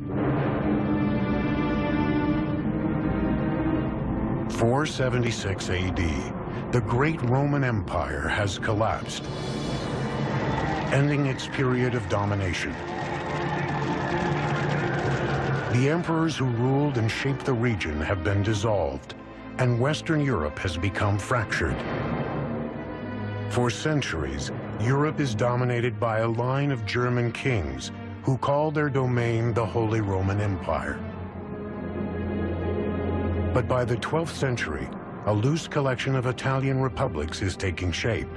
476 AD, the great Roman Empire has collapsed, ending its period of domination. The emperors who ruled and shaped the region have been dissolved, and Western Europe has become fractured. For centuries, Europe is dominated by a line of German kings who called their domain the Holy Roman Empire. But by the 12th century, a loose collection of Italian republics is taking shape.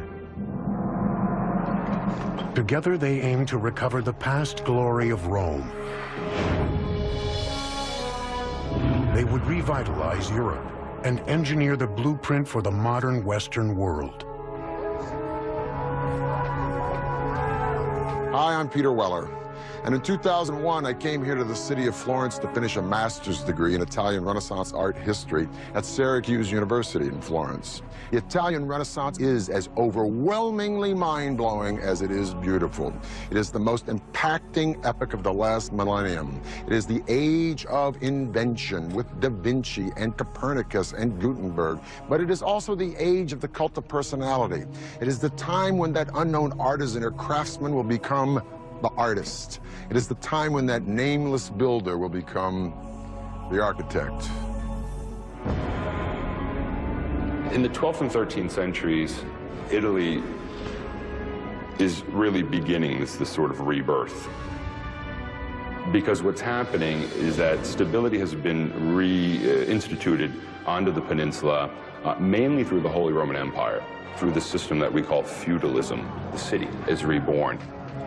Together, they aim to recover the past glory of Rome. They would revitalize Europe and engineer the blueprint for the modern Western world. Hi, I'm Peter Weller. And in 2001, I came here to the city of Florence to finish a master's degree in Italian Renaissance art history at Syracuse University in Florence. The Italian Renaissance is as overwhelmingly mind-blowing as it is beautiful. It is the most impacting epoch of the last millennium. It is the age of invention with Da Vinci and Copernicus and Gutenberg. But it is also the age of the cult of personality. It is the time when that unknown artisan or craftsman will become the artist. It is the time when that nameless builder will become the architect. In the 12th and 13th centuries, Italy is really beginning this sort of rebirth. Because what's happening is that stability has been reinstituted onto the peninsula, mainly through the Holy Roman Empire, through the system that we call feudalism. The city is reborn.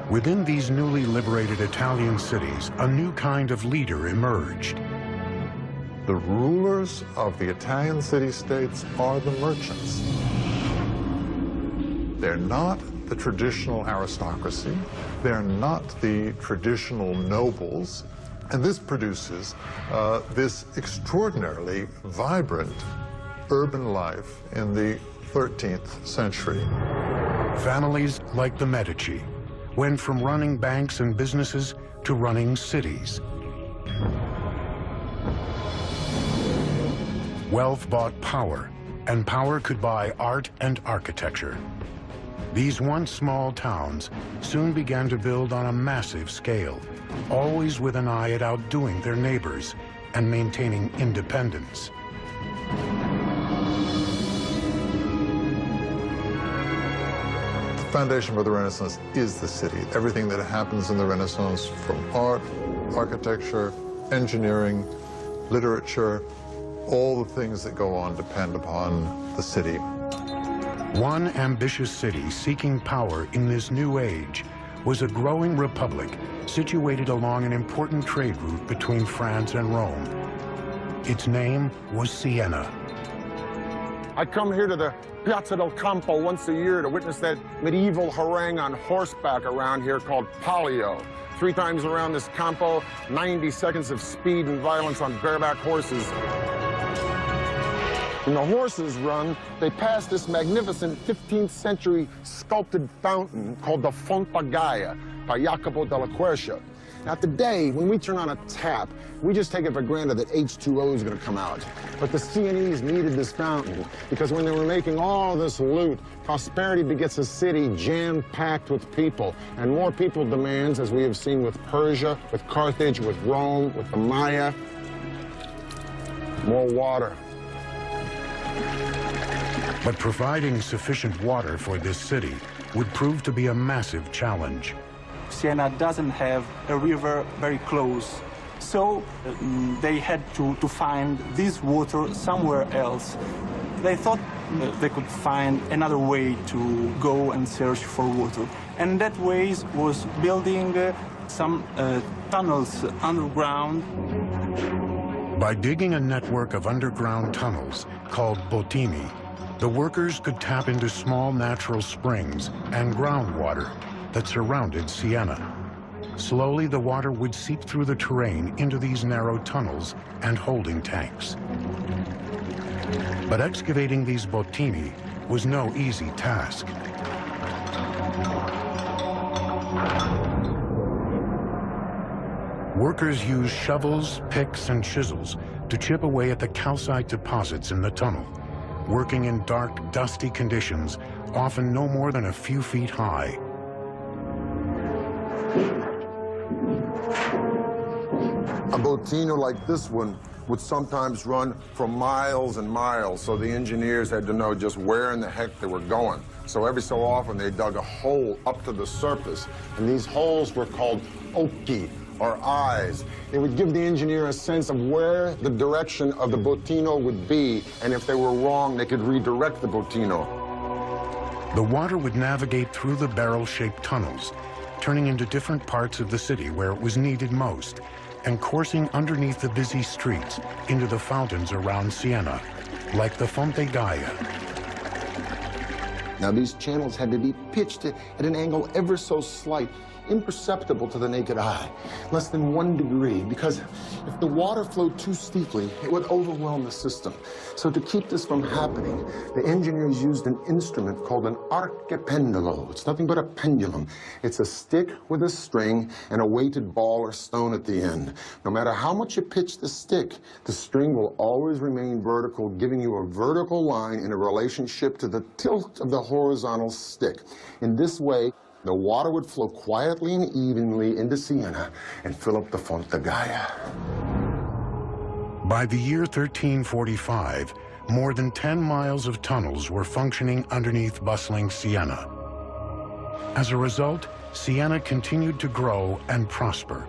Within these newly liberated Italian cities, a new kind of leader emerged. The rulers of the Italian city-states are the merchants. They're not the traditional aristocracy. They're not the traditional nobles. And this produces this extraordinarily vibrant urban life in the 13th century. Families like the Medici went from running banks and businesses to running cities. Wealth bought power, and power could buy art and architecture. These once small towns soon began to build on a massive scale, always with an eye at outdoing their neighbors and maintaining independence. The foundation for the Renaissance is the city. Everything that happens in the Renaissance, from art, architecture, engineering, literature, all the things that go on depend upon the city. One ambitious city seeking power in this new age was a growing republic situated along an important trade route between France and Rome. Its name was Siena. I come here to the Piazza del Campo once a year to witness that medieval harangue on horseback around here called Palio. 3 times around this Campo, 90 seconds of speed and violence on bareback horses. When the horses run, they pass this magnificent 15th century sculpted fountain called the Fonte Gaia by Jacopo della Quercia. Now today, when we turn on a tap, we just take it for granted that H2O is going to come out. But the Sienese needed this fountain because when they were making all this loot, prosperity begets a city jam-packed with people. And more people demands, as we have seen with Persia, with Carthage, with Rome, with the Maya, more water. But providing sufficient water for this city would prove to be a massive challenge. Siena doesn't have a river very close, so they had to find this water somewhere else. They thought they could find another way to go and search for water. And that way was building some tunnels underground. By digging a network of underground tunnels called bottini, the workers could tap into small natural springs and groundwater that surrounded Siena. Slowly, the water would seep through the terrain into these narrow tunnels and holding tanks. But excavating these bottini was no easy task. Workers use shovels, picks, and chisels to chip away at the calcite deposits in the tunnel, working in dark, dusty conditions, often no more than a few feet high. A bottino like this one would sometimes run for miles and miles, so the engineers had to know just where in the heck they were going. So every so often they dug a hole up to the surface, and these holes were called occhi, or eyes. It would give the engineer a sense of where the direction of the bottino would be, and if they were wrong, they could redirect the bottino. The water would navigate through the barrel-shaped tunnels, turning into different parts of the city where it was needed most, and coursing underneath the busy streets into the fountains around Siena, like the Fonte Gaia. Now, these channels had to be pitched at an angle ever so slight, imperceptible to the naked eye, less than 1 degree, because if the water flowed too steeply, it would overwhelm the system. So to keep this from happening, the engineers used an instrument called an archipendolo. It's nothing but a pendulum. It's a stick with a string and a weighted ball or stone at the end. No matter how much you pitch the stick, the string will always remain vertical, giving you a vertical line in a relationship to the tilt of the horizontal stick. In this way, the water would flow quietly and evenly into Siena and fill up the Fonte Gaia. By the year 1345, more than 10 miles of tunnels were functioning underneath bustling Siena. As a result, Siena continued to grow and prosper.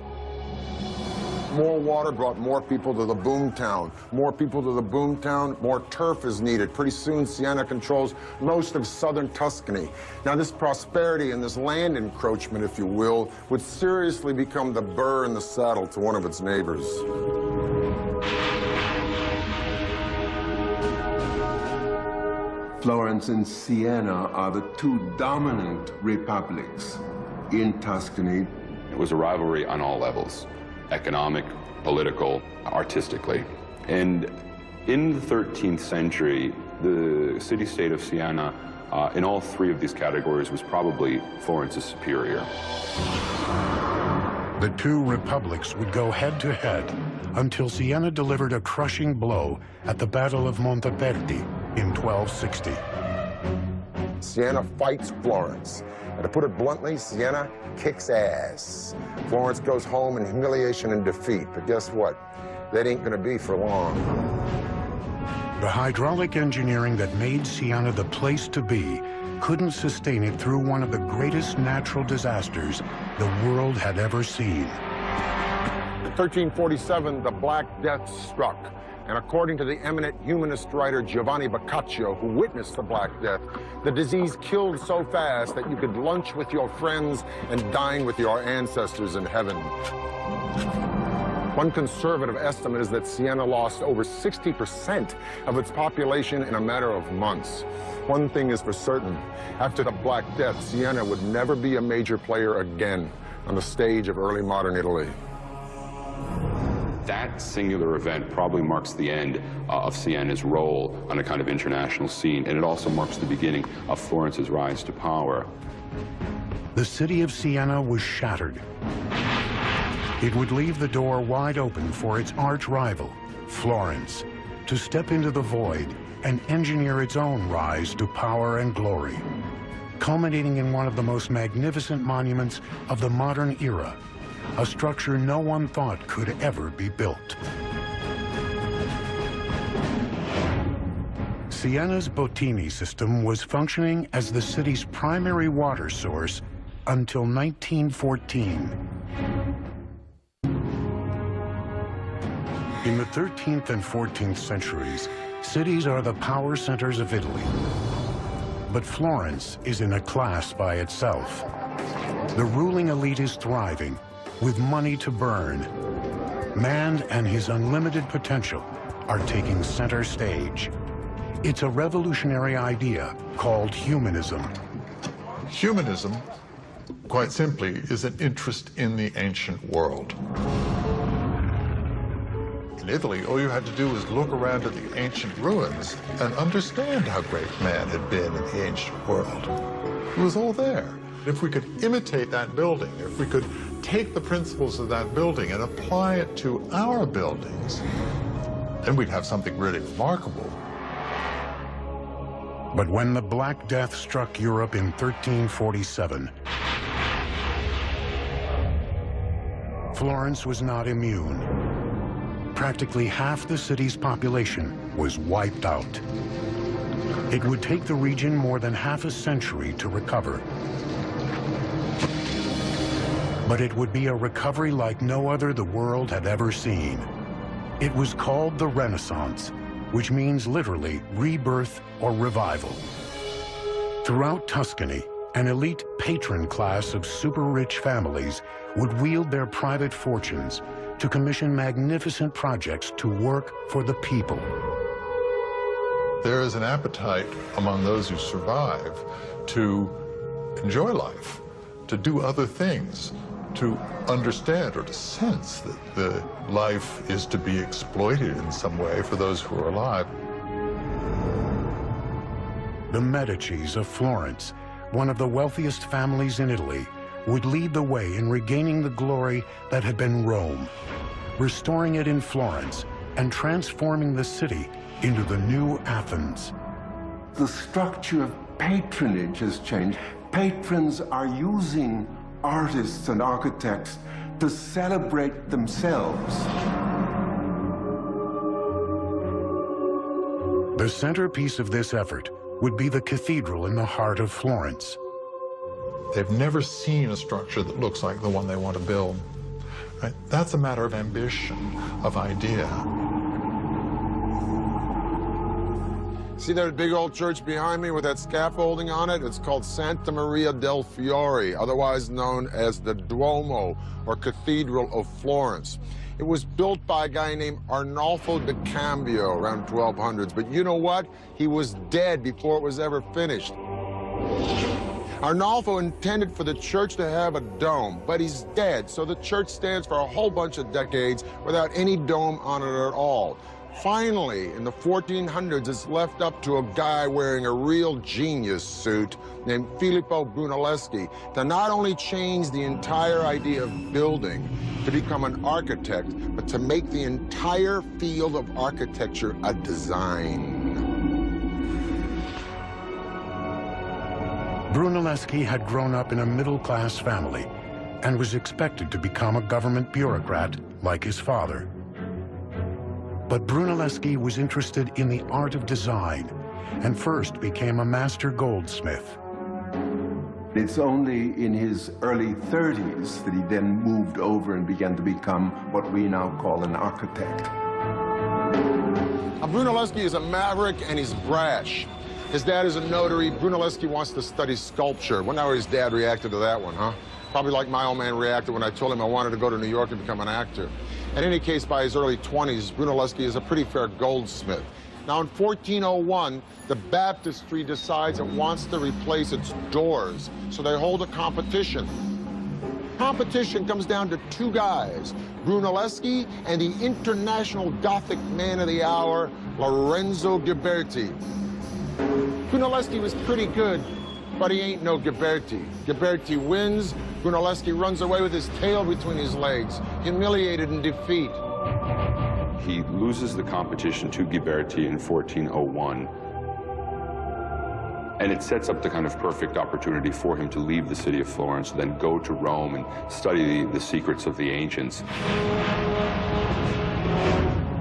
More water brought more people to the boom town. More people to the boom town, more turf is needed. Pretty soon, Siena controls most of southern Tuscany. Now, this prosperity and this land encroachment, if you will, would seriously become the burr in the saddle to one of its neighbors. Florence and Siena are the two dominant republics in Tuscany. It was a rivalry on all levels: economic, political, artistically. And in the 13th century, the city-state of Siena, in all three of these categories, was probably Florence's superior. The two republics would go head-to-head until Siena delivered a crushing blow at the Battle of Monteperti in 1260. Siena fights Florence. And to put it bluntly, Siena kicks ass. Florence goes home in humiliation and defeat. But guess what? That ain't gonna be for long. The hydraulic engineering that made Siena the place to be couldn't sustain it through one of the greatest natural disasters the world had ever seen. In 1347, the Black Death struck. And according to the eminent humanist writer Giovanni Boccaccio, who witnessed the Black Death, the disease killed so fast that you could lunch with your friends and dine with your ancestors in heaven. One conservative estimate is that Siena lost over 60% of its population in a matter of months. One thing is for certain, after the Black Death, Siena would never be a major player again on the stage of early modern Italy. That singular event probably marks the end of Siena's role on a kind of international scene, and it also marks the beginning of Florence's rise to power. The city of Siena was shattered. It would leave the door wide open for its arch-rival, Florence, to step into the void and engineer its own rise to power and glory, culminating in one of the most magnificent monuments of the modern era, a structure no one thought could ever be built. Siena's Bottini system was functioning as the city's primary water source until 1914. In the 13th and 14th centuries, cities are the power centers of Italy. But Florence is in a class by itself. The ruling elite is thriving, with money to burn. Man and his unlimited potential are taking center stage. It's a revolutionary idea called humanism. Humanism, quite simply, is an interest in the ancient world. In Italy, all you had to do was look around at the ancient ruins and understand how great man had been in the ancient world. It was all there. If we could imitate that building, if we could take the principles of that building and apply it to our buildings, then we'd have something really remarkable. But when the Black Death struck Europe in 1347, Florence was not immune. Practically half the city's population was wiped out. It would take the region more than half a century to recover. But it would be a recovery like no other the world had ever seen. It was called the Renaissance, which means literally rebirth or revival. Throughout Tuscany, an elite patron class of super-rich families would wield their private fortunes to commission magnificent projects to work for the people. There is an appetite among those who survive to enjoy life, to do other things, to understand or to sense that the life is to be exploited in some way for those who are alive. The Medicis of Florence, one of the wealthiest families in Italy, would lead the way in regaining the glory that had been Rome, restoring it in Florence and transforming the city into the new Athens. The structure of patronage has changed. Patrons are using artists and architects to celebrate themselves. The centerpiece of this effort would be the cathedral in the heart of Florence. They've never seen a structure that looks like the one they want to build. Right? That's a matter of ambition, of idea. See that big old church behind me with that scaffolding on it? It's called Santa Maria del Fiore, otherwise known as the Duomo, or Cathedral of Florence. It was built by a guy named Arnolfo da Cambio around 1200s, but you know what? He was dead before it was ever finished. Arnolfo intended for the church to have a dome, but he's dead, so the church stands for a whole bunch of decades without any dome on it at all. Finally, in the 1400s, it's left up to a guy wearing a real genius suit named Filippo Brunelleschi to not only change the entire idea of building, to become an architect, but to make the entire field of architecture a design. Brunelleschi had grown up in a middle-class family and was expected to become a government bureaucrat like his father. But Brunelleschi was interested in the art of design and first became a master goldsmith. It's only in his early 30s that he then moved over and began to become what we now call an architect. Now, Brunelleschi is a maverick and he's brash. His dad is a notary. Brunelleschi wants to study sculpture. Wonder how his dad reacted to that one, huh? Probably like my old man reacted when I told him I wanted to go to New York and become an actor. In any case, by his early 20s, Brunelleschi is a pretty fair goldsmith. Now, in 1401, the baptistry decides it wants to replace its doors, so they hold a competition. Competition comes down to two guys, Brunelleschi and the international Gothic man of the hour, Lorenzo Ghiberti. Brunelleschi was pretty good, but he ain't no Ghiberti. Ghiberti wins, Brunelleschi runs away with his tail between his legs, humiliated in defeat. He loses the competition to Ghiberti in 1401. And it sets up the kind of perfect opportunity for him to leave the city of Florence, then go to Rome and study the secrets of the ancients.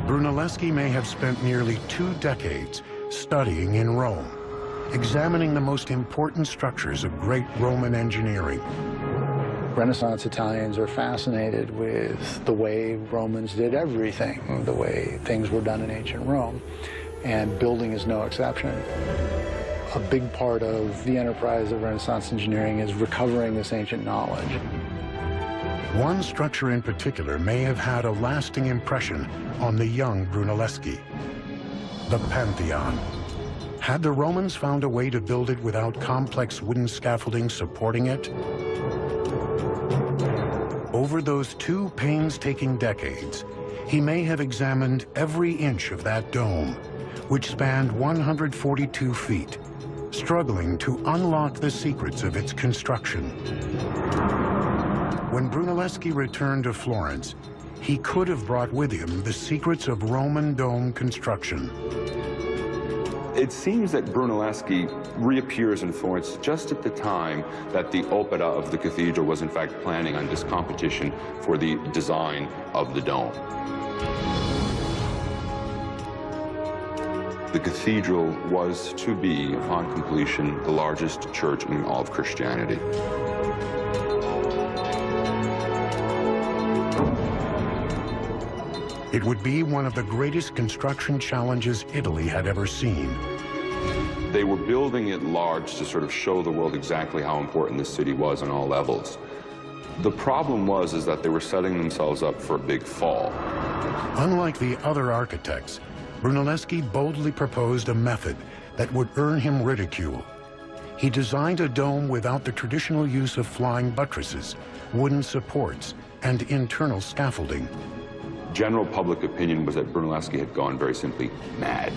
Brunelleschi may have spent nearly 2 decades studying in Rome, examining the most important structures of great Roman engineering. Renaissance Italians are fascinated with the way Romans did everything, the way things were done in ancient Rome, and building is no exception. A big part of the enterprise of Renaissance engineering is recovering this ancient knowledge. One structure in particular may have had a lasting impression on the young Brunelleschi, the Pantheon. Had the Romans found a way to build it without complex wooden scaffolding supporting it? Over those 2 painstaking decades, he may have examined every inch of that dome, which spanned 142 feet, struggling to unlock the secrets of its construction. When Brunelleschi returned to Florence, he could have brought with him the secrets of Roman dome construction. It seems that Brunelleschi reappears in Florence just at the time that the Opera of the cathedral was in fact planning on this competition for the design of the dome. The cathedral was to be, upon completion, the largest church in all of Christianity. It would be one of the greatest construction challenges Italy had ever seen. They were building it large to sort of show the world exactly how important this city was on all levels. The problem is that they were setting themselves up for a big fall. Unlike the other architects, Brunelleschi boldly proposed a method that would earn him ridicule. He designed a dome without the traditional use of flying buttresses, wooden supports, and internal scaffolding. General public opinion was that Brunelleschi had gone very simply mad.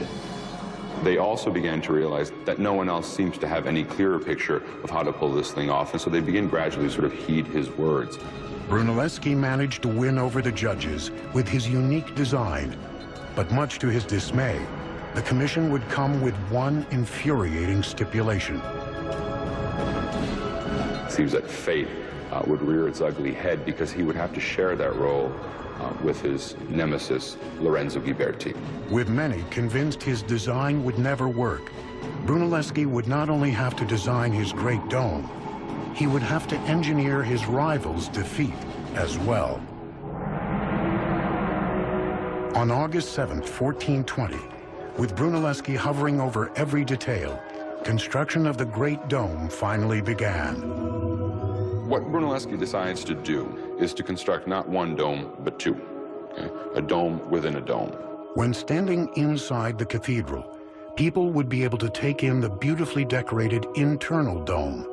They also began to realize that no one else seems to have any clearer picture of how to pull this thing off, and so they began gradually to sort of heed his words. Brunelleschi managed to win over the judges with his unique design, but much to his dismay, the commission would come with one infuriating stipulation. It seems that fate would rear its ugly head because he would have to share that role with his nemesis, Lorenzo Ghiberti. With many convinced his design would never work, Brunelleschi would not only have to design his great dome, he would have to engineer his rival's defeat as well. On August 7th, 1420, with Brunelleschi hovering over every detail, construction of the Great Dome finally began. What Brunelleschi decides to do is to construct not one dome, but two. Okay? A dome within a dome. When standing inside the cathedral, people would be able to take in the beautifully decorated internal dome.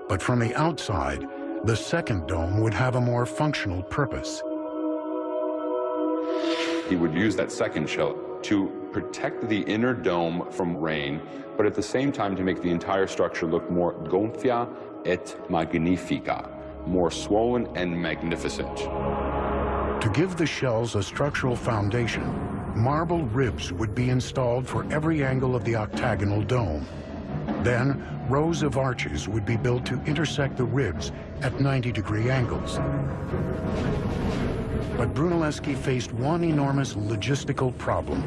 But from the outside, the second dome would have a more functional purpose. He would use that second shell to protect the inner dome from rain, but at the same time to make the entire structure look more gonfia et magnifica, more swollen and magnificent. To give the shells a structural foundation, marble ribs would be installed for every angle of the octagonal dome. Then, rows of arches would be built to intersect the ribs at 90-degree angles. But Brunelleschi faced one enormous logistical problem: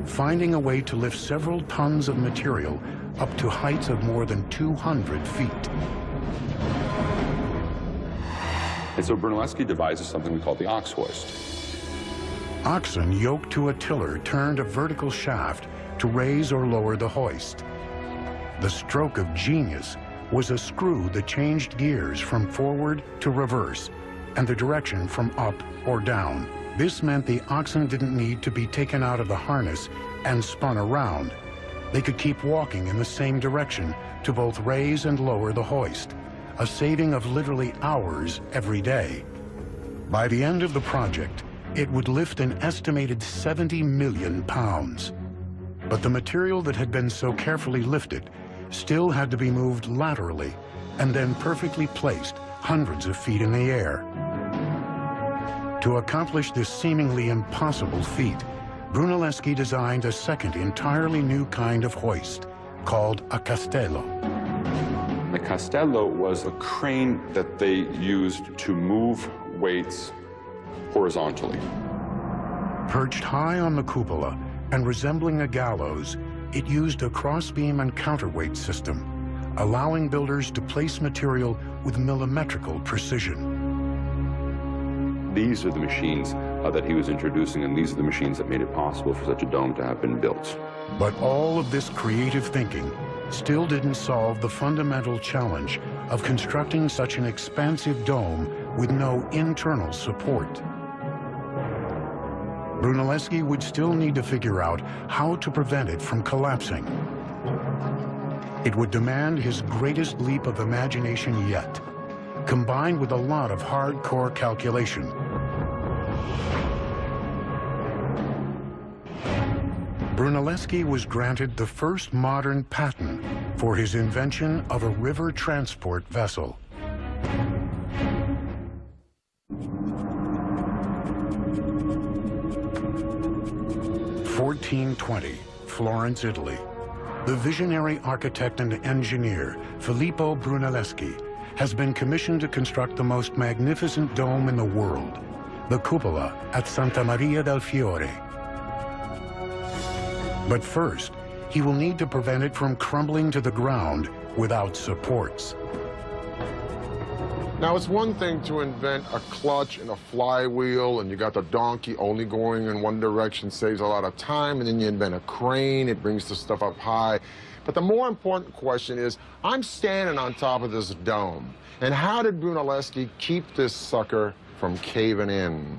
finding a way to lift several tons of material up to heights of more than 200 feet. And so Brunelleschi devises something we call the ox hoist. Oxen yoked to a tiller turned a vertical shaft to raise or lower the hoist. The stroke of genius was a screw that changed gears from forward to reverse, and the direction from up or down. This meant the oxen didn't need to be taken out of the harness and spun around. They could keep walking in the same direction to both raise and lower the hoist, a saving of literally hours every day. By the end of the project, it would lift an estimated 70 million pounds. But the material that had been so carefully lifted still had to be moved laterally and then perfectly placed hundreds of feet in the air. To accomplish this seemingly impossible feat, Brunelleschi designed a second entirely new kind of hoist called a castello. The castello was a crane that they used to move weights horizontally. Perched high on the cupola and resembling a gallows, it used a crossbeam and counterweight system, allowing builders to place material with millimetrical precision. These are the machines that he was introducing, and these are the machines that made it possible for such a dome to have been built. But all of this creative thinking still didn't solve the fundamental challenge of constructing such an expansive dome with no internal support. Brunelleschi would still need to figure out how to prevent it from collapsing. It would demand his greatest leap of imagination yet, combined with a lot of hardcore calculation. Brunelleschi was granted the first modern patent for his invention of a river transport vessel. 1420, Florence, Italy. The visionary architect and engineer, Filippo Brunelleschi, has been commissioned to construct the most magnificent dome in the world, the cupola at Santa Maria del Fiore. But first, he will need to prevent it from crumbling to the ground without supports. Now, it's one thing to invent a clutch and a flywheel, and you got the donkey only going in one direction, saves a lot of time, and then you invent a crane, it brings the stuff up high. But the more important question is, I'm standing on top of this dome, and how did Brunelleschi keep this sucker from caving in?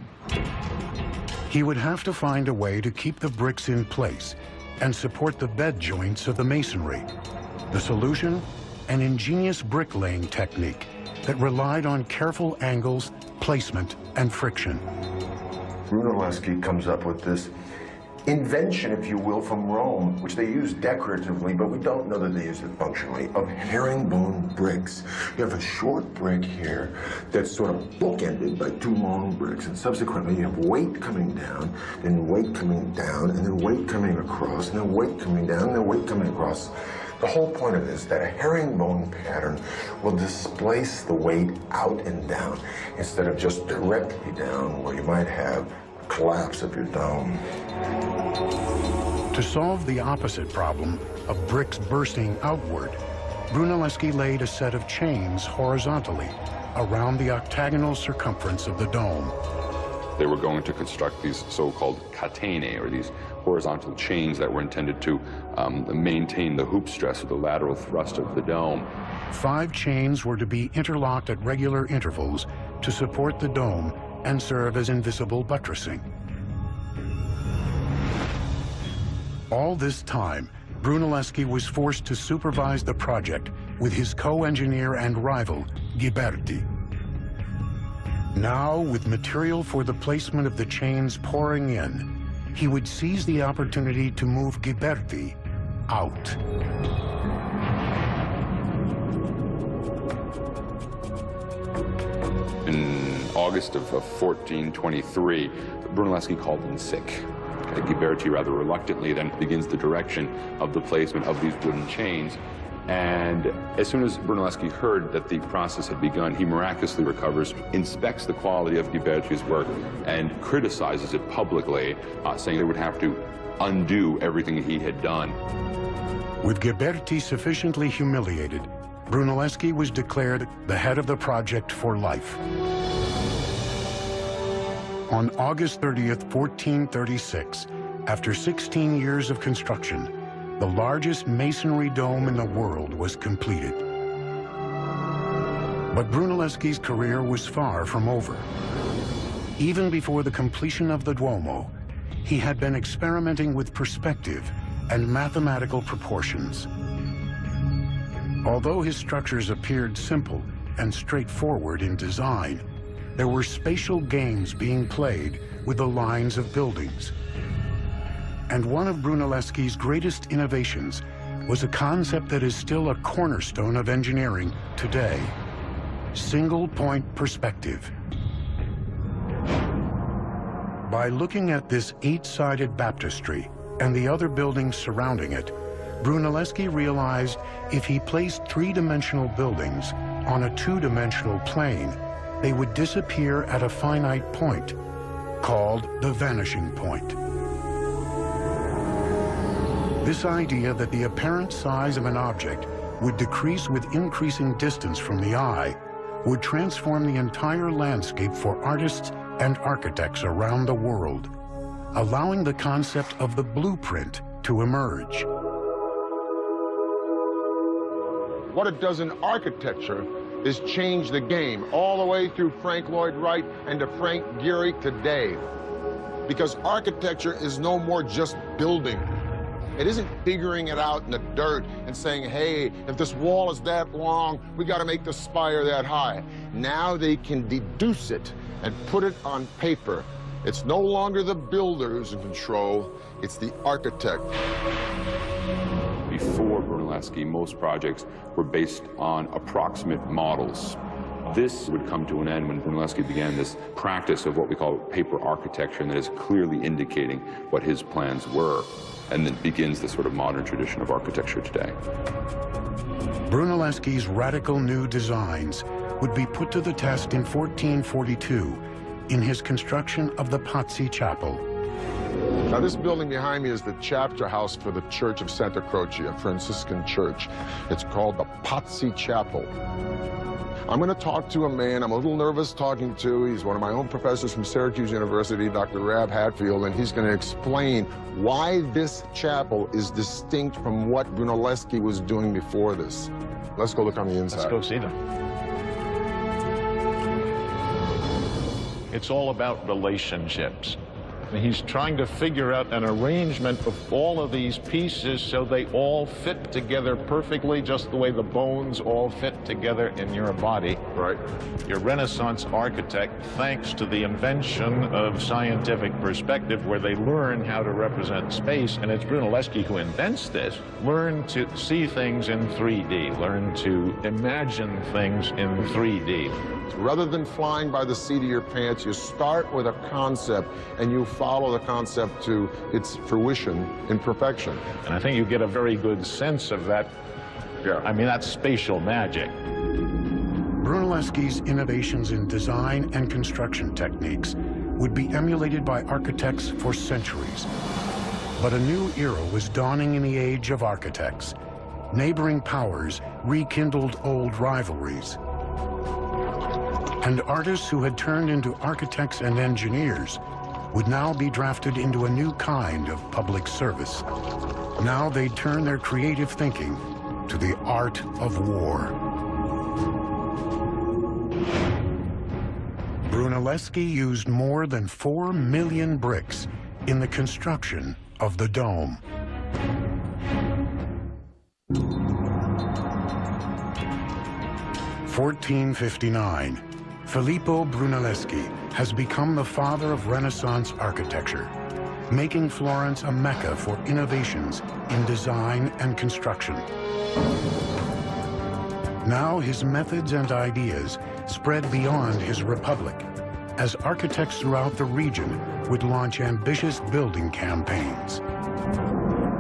He would have to find a way to keep the bricks in place and support the bed joints of the masonry. The solution? An ingenious bricklaying technique that relied on careful angles, placement, and friction. Brunelleschi comes up with this invention, if you will, from Rome, which they use decoratively, but we don't know that they use it functionally, of herringbone bricks. You have a short brick here that's sort of bookended by two long bricks, and subsequently you have weight coming down, then weight coming down, and then weight coming across, and then weight coming down, and then weight coming across. The whole point of it is that a herringbone pattern will displace the weight out and down instead of just directly down, where you might have a collapse of your dome. To solve the opposite problem of bricks bursting outward, Brunelleschi laid a set of chains horizontally around the octagonal circumference of the dome. They were going to construct these so-called catene, or these horizontal chains that were intended to maintain the hoop stress or the lateral thrust of the dome. 5 chains were to be interlocked at regular intervals to support the dome and serve as invisible buttressing. All this time, Brunelleschi was forced to supervise the project with his co-engineer and rival, Ghiberti. Now, with material for the placement of the chains pouring in, he would seize the opportunity to move Ghiberti out. In August of 1423, Brunelleschi called in sick. Ghiberti rather reluctantly then begins the direction of the placement of these wooden chains. And as soon as Brunelleschi heard that the process had begun, he miraculously recovers, inspects the quality of Ghiberti's work, and criticizes it publicly, saying they would have to undo everything he had done. With Ghiberti sufficiently humiliated, Brunelleschi was declared the head of the project for life. On August 30th, 1436, after 16 years of construction, the largest masonry dome in the world was completed. But Brunelleschi's career was far from over. Even before the completion of the Duomo, he had been experimenting with perspective and mathematical proportions. Although his structures appeared simple and straightforward in design, there were spatial games being played with the lines of buildings. And one of Brunelleschi's greatest innovations was a concept that is still a cornerstone of engineering today: single-point perspective. By looking at this 8-sided baptistry and the other buildings surrounding it, Brunelleschi realized if he placed 3-dimensional buildings on a 2-dimensional plane, they would disappear at a finite point, called the vanishing point. This idea that the apparent size of an object would decrease with increasing distance from the eye would transform the entire landscape for artists and architects around the world, allowing the concept of the blueprint to emerge. What it does in architecture is change the game all the way through Frank Lloyd Wright and to Frank Gehry today. Because architecture is no more just building. It isn't figuring it out in the dirt and saying, hey, if this wall is that long, we got to make the spire that high. Now they can deduce it and put it on paper. It's no longer the builder who's in control, it's the architect. Before Brunelleschi, most projects were based on approximate models. This would come to an end when Brunelleschi began this practice of what we call paper architecture, and that is clearly indicating what his plans were, and then begins the sort of modern tradition of architecture today. Brunelleschi's radical new designs would be put to the test in 1442 in his construction of the Pazzi Chapel. Now, this building behind me is the chapter house for the Church of Santa Croce, a Franciscan church. It's called the Pazzi Chapel. I'm going to talk to a man I'm a little nervous talking to. He's one of my own professors from Syracuse University, Dr. Rab Hatfield, and he's going to explain why this chapel is distinct from what Brunelleschi was doing before this. Let's go look on the inside. Let's go see them. It's all about relationships. He's trying to figure out an arrangement of all of these pieces so they all fit together perfectly, just the way the bones all fit together in your body. Right. Your Renaissance architect, thanks to the invention of scientific perspective, where they learn how to represent space, and it's Brunelleschi who invents this, learn to see things in 3D, learn to imagine things in 3D. Rather than flying by the seat of your pants, you start with a concept and you follow the concept to its fruition in perfection. And I think you get a very good sense of that. Yeah. I mean, that's spatial magic. Brunelleschi's innovations in design and construction techniques would be emulated by architects for centuries. But a new era was dawning in the age of architects. Neighboring powers rekindled old rivalries. And artists who had turned into architects and engineers would now be drafted into a new kind of public service. Now they'd turn their creative thinking to the art of war. Brunelleschi used more than 4 million bricks in the construction of the dome. (1459). Filippo Brunelleschi has become the father of Renaissance architecture, making Florence a mecca for innovations in design and construction. Now his methods and ideas spread beyond his republic, as architects throughout the region would launch ambitious building campaigns.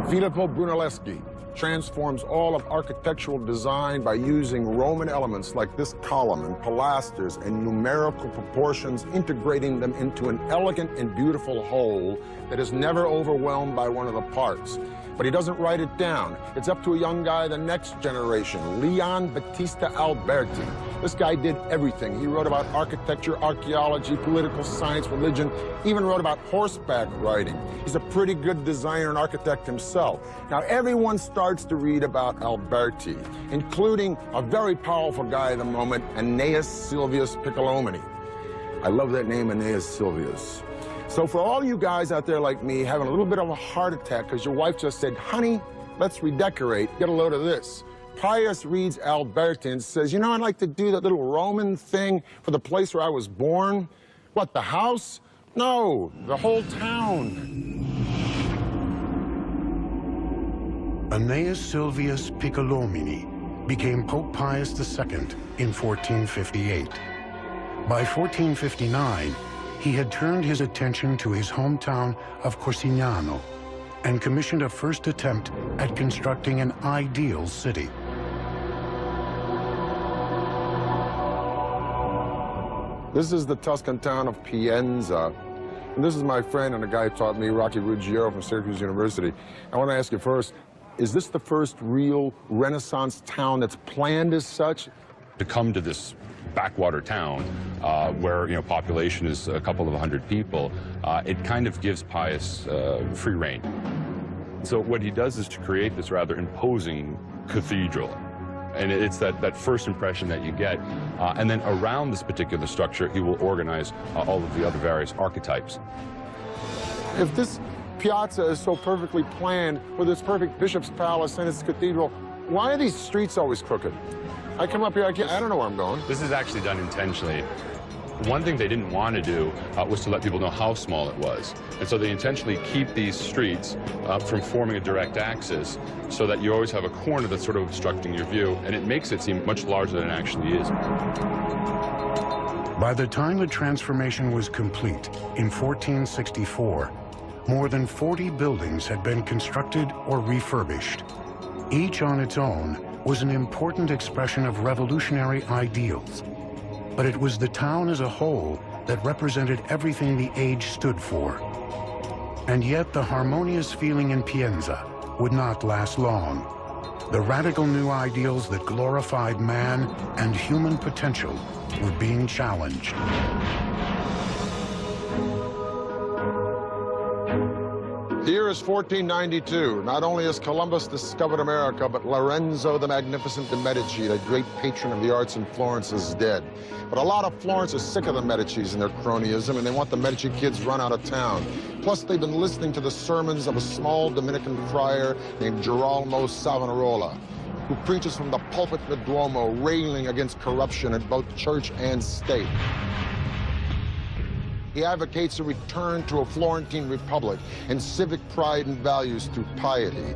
Filippo Brunelleschi transforms all of architectural design by using Roman elements like this column and pilasters and numerical proportions, integrating them into an elegant and beautiful whole that is never overwhelmed by one of the parts. But he doesn't write it down. It's up to a young guy, the next generation, Leon Battista Alberti. This guy did everything. He wrote about architecture, archaeology, political science, religion, even wrote about horseback riding. He's a pretty good designer and architect himself. Now, everyone starts to read about Alberti, including a very powerful guy at the moment, Aeneas Silvius Piccolomini. I love that name, Aeneas Silvius. So for all you guys out there like me having a little bit of a heart attack because your wife just said, honey, let's redecorate, get a load of this. Pius reads Alberti and says, you know, I'd like to do that little Roman thing for the place where I was born. What, the house? No, the whole town. Aeneas Silvius Piccolomini became Pope Pius II in 1458. By 1459, he had turned his attention to his hometown of Corsignano and commissioned a first attempt at constructing an ideal city. This is the Tuscan town of Pienza. And this is my friend and a guy who taught me, Rocky Ruggiero from Syracuse University. I want to ask you first, is this the first real Renaissance town that's planned as such? To come to this backwater town where, you know, population is a couple of 100 people, it kind of gives Pius free rein. So what he does is to create this rather imposing cathedral. And it's that first impression that you get. And then around this particular structure, he will organize all of the other various archetypes. If this piazza is so perfectly planned with its perfect bishop's palace and its cathedral, why are these streets always crooked? I come up here, I don't know where I'm going. This is actually done intentionally. One thing they didn't want to do was to let people know how small it was. And so they intentionally keep these streets from forming a direct axis so that you always have a corner that's sort of obstructing your view, and it makes it seem much larger than it actually is. By the time the transformation was complete in 1464, more than 40 buildings had been constructed or refurbished. Each on its own was an important expression of revolutionary ideals. But it was the town as a whole that represented everything the age stood for. And yet the harmonious feeling in Pienza would not last long. The radical new ideals that glorified man and human potential were being challenged. The year is 1492. Not only has Columbus discovered America, but Lorenzo the Magnificent de' Medici, the great patron of the arts in Florence, is dead. But a lot of Florence is sick of the Medicis and their cronyism, and they want the Medici kids run out of town. Plus, they've been listening to the sermons of a small Dominican friar named Girolamo Savonarola, who preaches from the pulpit of the Duomo, railing against corruption in both church and state. He advocates a return to a Florentine republic and civic pride and values through piety.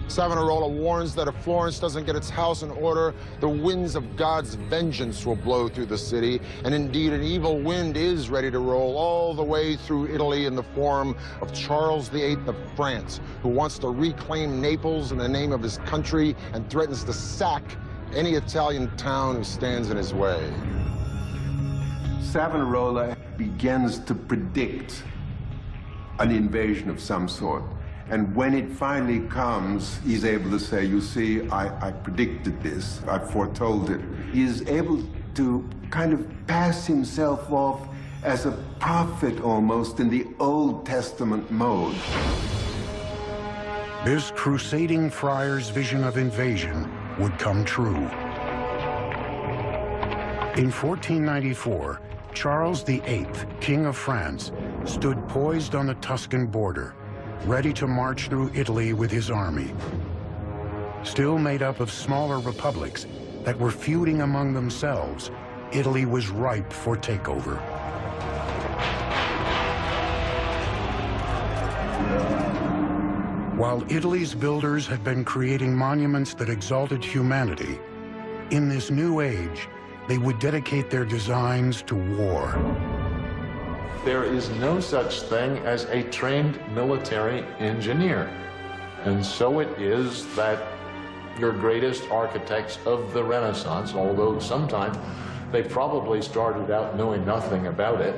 Savonarola warns that if Florence doesn't get its house in order, the winds of God's vengeance will blow through the city, and indeed an evil wind is ready to roll all the way through Italy in the form of Charles VIII of France, who wants to reclaim Naples in the name of his country and threatens to sack any Italian town who stands in his way. Savonarola begins to predict an invasion of some sort. And when it finally comes, he's able to say, you see, I predicted this, I foretold it. He is able to kind of pass himself off as a prophet almost in the Old Testament mode. This crusading friar's vision of invasion would come true. In 1494, Charles VIII, King of France, stood poised on the Tuscan border, ready to march through Italy with his army. Still made up of smaller republics that were feuding among themselves, Italy was ripe for takeover. While Italy's builders had been creating monuments that exalted humanity, in this new age, they would dedicate their designs to war. There is no such thing as a trained military engineer. And so it is that your greatest architects of the Renaissance, although sometimes they probably started out knowing nothing about it,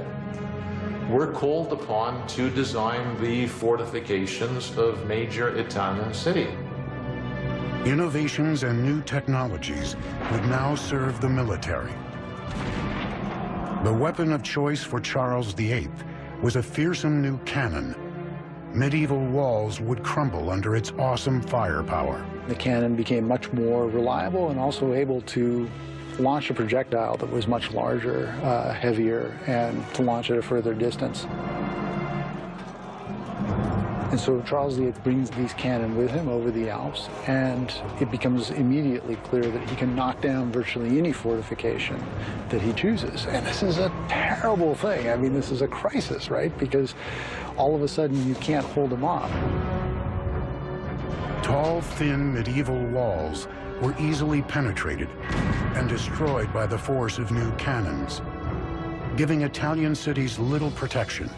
were called upon to design the fortifications of major Italian cities. Innovations and new technologies would now serve the military. The weapon of choice for Charles VIII was a fearsome new cannon. Medieval walls would crumble under its awesome firepower. The cannon became much more reliable and also able to launch a projectile that was much larger, heavier, and to launch at a further distance. And so Charles VIII brings these cannon with him over the Alps, and it becomes immediately clear that he can knock down virtually any fortification that he chooses. And this is a terrible thing. I mean, this is a crisis, right? Because all of a sudden you can't hold them off. Tall, thin medieval walls were easily penetrated and destroyed by the force of new cannons, giving Italian cities little protection.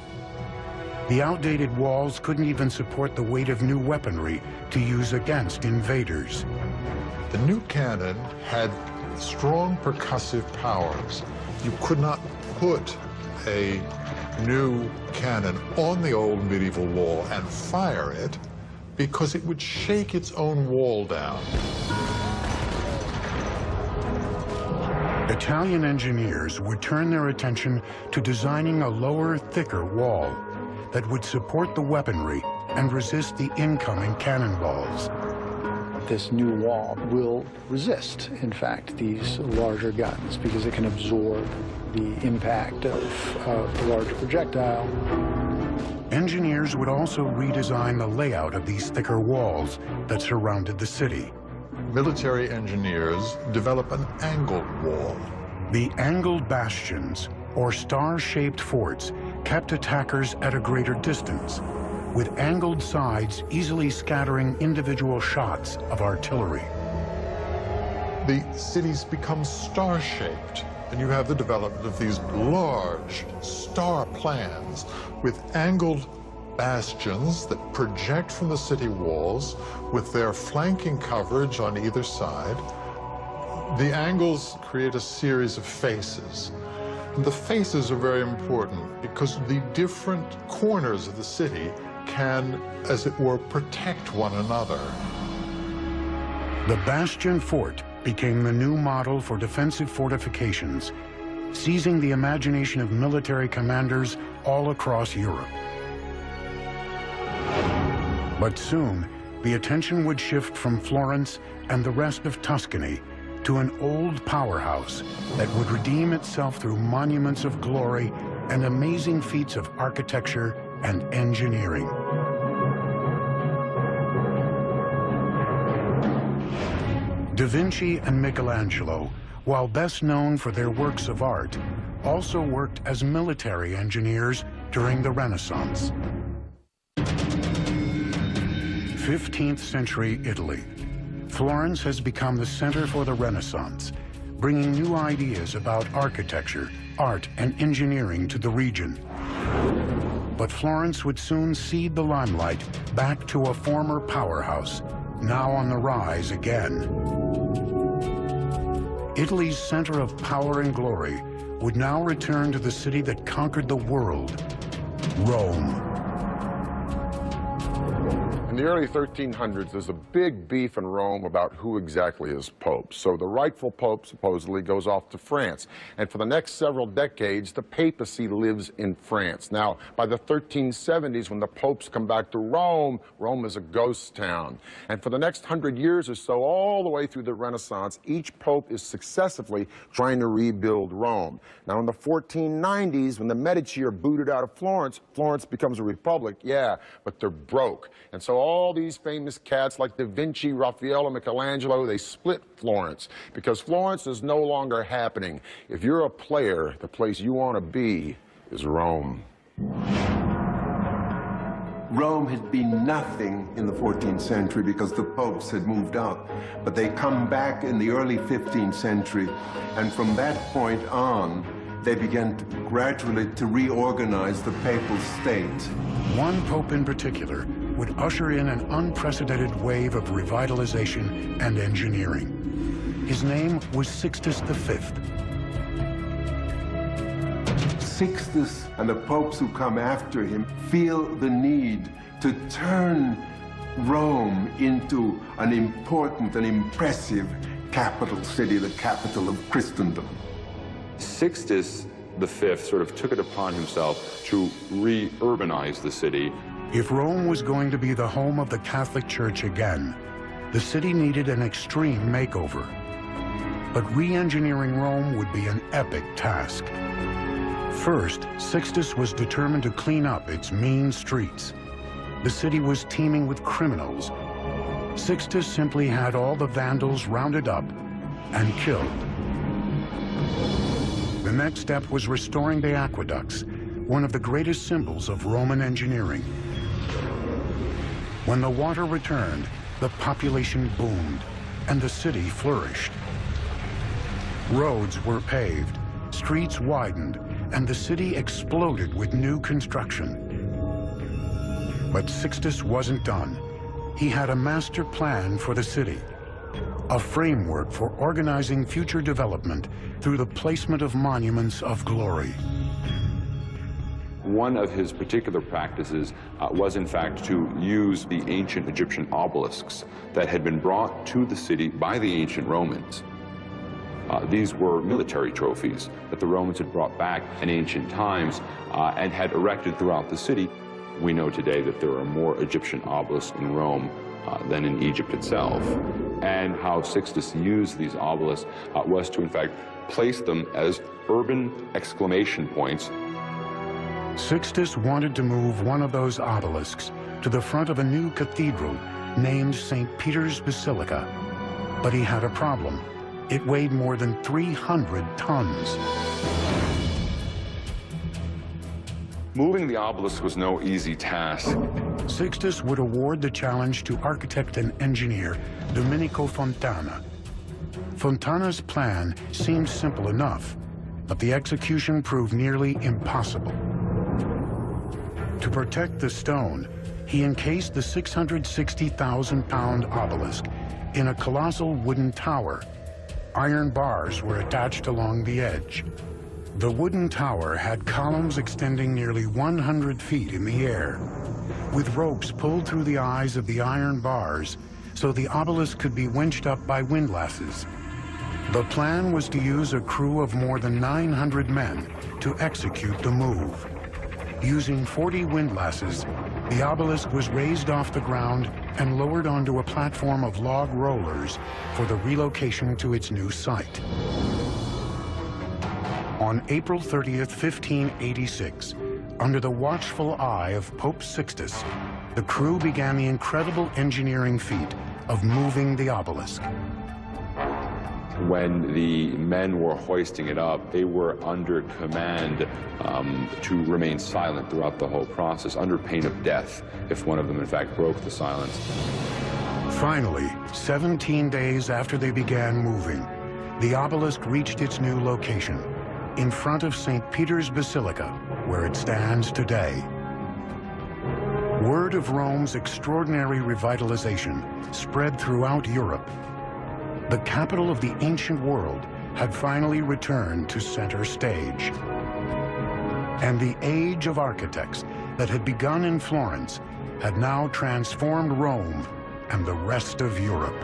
The outdated walls couldn't even support the weight of new weaponry to use against invaders. The new cannon had strong percussive powers. You could not put a new cannon on the old medieval wall and fire it because it would shake its own wall down. Italian engineers would turn their attention to designing a lower, thicker wall that would support the weaponry and resist the incoming cannonballs. This new wall will resist, in fact, these larger guns because it can absorb the impact of a larger projectile. Engineers would also redesign the layout of these thicker walls that surrounded the city. Military engineers develop an angled wall. The angled bastions, or star-shaped forts, kept attackers at a greater distance, with angled sides easily scattering individual shots of artillery. The cities become star-shaped. And you have the development of these large star plans with angled bastions that project from the city walls with their flanking coverage on either side. The angles create a series of faces. And the faces are very important because the different corners of the city can, as it were, protect one another. The Bastion Fort became the new model for defensive fortifications, seizing the imagination of military commanders all across Europe. But soon, the attention would shift from Florence and the rest of Tuscany to an old powerhouse that would redeem itself through monuments of glory and amazing feats of architecture and engineering. Da Vinci and Michelangelo, while best known for their works of art, also worked as military engineers during the Renaissance. 15th century Italy. Florence has become the center for the Renaissance, bringing new ideas about architecture, art, and engineering to the region. But Florence would soon cede the limelight back to a former powerhouse, now on the rise again. Italy's center of power and glory would now return to the city that conquered the world, Rome. In the early 1300s, there's a big beef in Rome about who exactly is pope. So the rightful pope supposedly goes off to France. And for the next several decades, the papacy lives in France. Now, by the 1370s, when the popes come back to Rome, Rome is a ghost town. And for the next 100 years or so, all the way through the Renaissance, each pope is successively trying to rebuild Rome. Now, in the 1490s, when the Medici are booted out of Florence, Florence becomes a republic, yeah, but they're broke. And so all these famous cats like Da Vinci, Raphael, Michelangelo, they split Florence because Florence is no longer happening. If you're a player, the place you want to be is Rome. Rome had been nothing in the 14th century because the popes had moved out. But they come back in the early 15th century, and from that point on, they began gradually to reorganize the papal state. One pope in particular would usher in an unprecedented wave of revitalization and engineering. His name was Sixtus V. Sixtus and the popes who come after him feel the need to turn Rome into an important and impressive capital city, the capital of Christendom. Sixtus V sort of took it upon himself to re-urbanize the city. If Rome was going to be the home of the Catholic Church again, the city needed an extreme makeover. But re-engineering Rome would be an epic task. First, Sixtus was determined to clean up its mean streets. The city was teeming with criminals. Sixtus simply had all the vandals rounded up and killed. The next step was restoring the aqueducts, one of the greatest symbols of Roman engineering. When the water returned, the population boomed, and the city flourished. Roads were paved, streets widened, and the city exploded with new construction. But Sixtus wasn't done. He had a master plan for the city, a framework for organizing future development through the placement of monuments of glory. One of his particular practices was, in fact, to use the ancient Egyptian obelisks that had been brought to the city by the ancient Romans. These were military trophies that the Romans had brought back in ancient times and had erected throughout the city. We know today that there are more Egyptian obelisks in Rome than in Egypt itself. And how Sixtus used these obelisks was to, in fact, place them as urban exclamation points. Sixtus wanted to move one of those obelisks to the front of a new cathedral named St. Peter's Basilica. But he had a problem. It weighed more than 300 tons. Moving the obelisk was no easy task. Sixtus would award the challenge to architect and engineer Domenico Fontana. Fontana's plan seemed simple enough, but the execution proved nearly impossible. To protect the stone, he encased the 660,000-pound obelisk in a colossal wooden tower. Iron bars were attached along the edge. The wooden tower had columns extending nearly 100 feet in the air, with ropes pulled through the eyes of the iron bars so the obelisk could be winched up by windlasses. The plan was to use a crew of more than 900 men to execute the move. Using 40 windlasses, the obelisk was raised off the ground and lowered onto a platform of log rollers for the relocation to its new site. On April 30th, 1586, under the watchful eye of Pope Sixtus, the crew began the incredible engineering feat of moving the obelisk. When the men were hoisting it up, they were under command to remain silent throughout the whole process, under pain of death if one of them, in fact, broke the silence. Finally, 17 days after they began moving, the obelisk reached its new location, in front of St. Peter's Basilica, where it stands today. Word of Rome's extraordinary revitalization spread throughout Europe. The capital of the ancient world had finally returned to center stage. And the age of architects that had begun in Florence had now transformed Rome and the rest of Europe.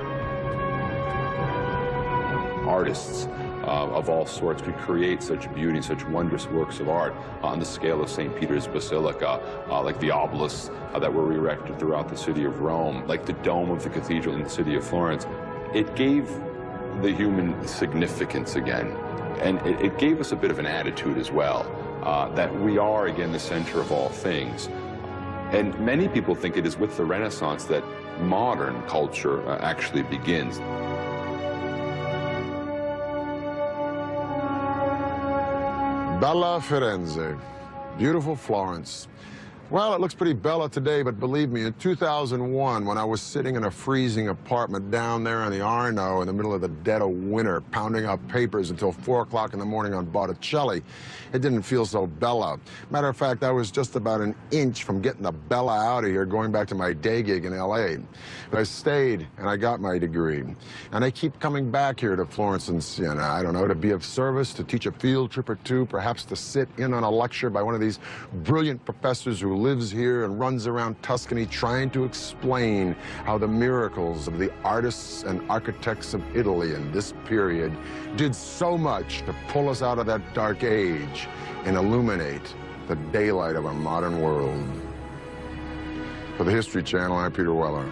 Artists of all sorts could create such beauty, such wondrous works of art on the scale of St. Peter's Basilica, like the obelisks that were erected throughout the city of Rome, like the dome of the cathedral in the city of Florence. It gave the human significance again, and it gave us a bit of an attitude as well, that we are again the center of all things. And many people think it is with the Renaissance that modern culture actually begins. Bella Firenze, beautiful Florence. Well, it looks pretty bella today, but believe me, in 2001, when I was sitting in a freezing apartment down there in the Arno in the middle of the dead of winter, pounding out papers until 4 o'clock in the morning on Botticelli, it didn't feel so bella. Matter of fact, I was just about an inch from getting the bella out of here, going back to my day gig in LA. But I stayed, and I got my degree. And I keep coming back here to Florence and Siena, I don't know, to be of service, to teach a field trip or two, perhaps to sit in on a lecture by one of these brilliant professors who lives here and runs around Tuscany trying to explain how the miracles of the artists and architects of Italy in this period did so much to pull us out of that dark age and illuminate the daylight of our modern world. For the History Channel, I'm Peter Weller.